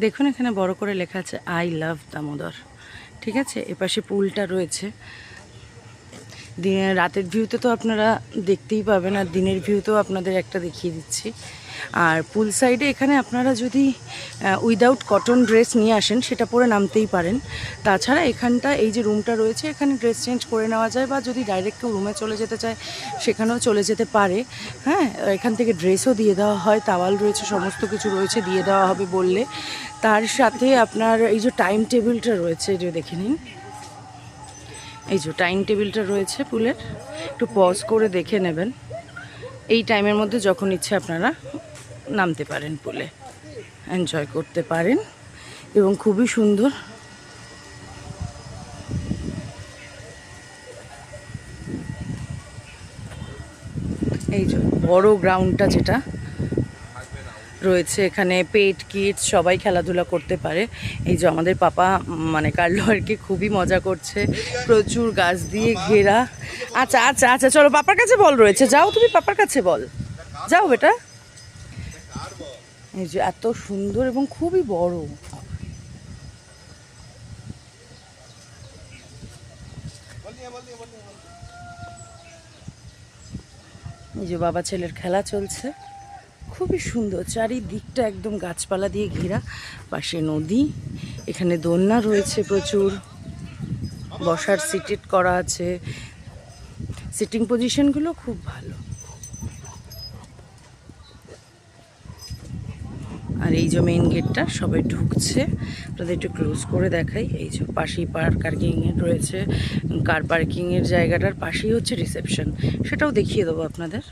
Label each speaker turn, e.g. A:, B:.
A: দেখুন এখানে বড় করে লেখা আছে আই লাভ দামোদর। ঠিক আছে, এপাশে পুলটা রয়েছে। রাতের ভিউতে তো আপনারা দেখতেই পাবেন, আর দিনের ভিউতেও আপনাদের একটা দেখিয়ে দিচ্ছি। আর পুল সাইডে এখানে আপনারা যদি উইদাউট কটন ড্রেস নিয়ে আসেন সেটা পরে নামতেই পারেন। তাছাড়া এখানটা এই যে রুমটা রয়েছে এখানে ড্রেস চেঞ্জ করে নেওয়া যায়, বা যদি ডাইরেক্ট কেউ রুমে চলে যেতে চায় সেখানেও চলে যেতে পারে। হ্যাঁ, এখান থেকে ড্রেসও দিয়ে দেওয়া হয়, তাওয়াল রয়েছে, সমস্ত কিছু রয়েছে, দিয়ে দেওয়া হবে বললে। তার সাথে আপনার এই যে টাইম টেবিলটা রয়েছে, যে দেখে নিন, এই যে টাইম টেবিলটা রয়েছে পুলের, একটু পজ করে দেখে নেবেন। এই টাইমের মধ্যে যখন ইচ্ছে আপনারা নামতে পারেন, পুলে এনজয় করতে পারেন, এবং খুবই সুন্দর। এই যে বড় গ্রাউন্ডটা যেটা রয়েছে, এখানে পেট কিডস সবাই খেলাধুলা করতে পারে। এই যে আমাদের পাপা মানে কার্লো আর কি খুবই মজা করছে, প্রচুর গাছ দিয়ে ঘেরা। আচ্ছা আচ্ছা আচ্ছা, চলো পাপার কাছে বল রয়েছে, যাও তুমি পাপার কাছে বল, যাও বেটা। এই যে এত সুন্দর এবং খুবই বড়। এই যে বাবা ছেলের খেলা চলছে, খুবই সুন্দর। চারিদিকটা একদম গাছপালা দিয়ে ঘেরা, পাশে নদী, এখানে দোলনা রয়েছে প্রচুর, বসার সিটেড করা আছে, সিটিং পজিশনগুলো খুব ভালো। আর এই যে মেইন গেটটা, সবাই ঢুকছে, আপনাদের একটু ক্লোজ করে দেখাই। এই যে পাশেই পার্কিংয়ের রয়েছে, কার পার্কিংয়ের জায়গাটার পাশেই হচ্ছে রিসেপশন, সেটাও দেখিয়ে দেবো আপনাদের।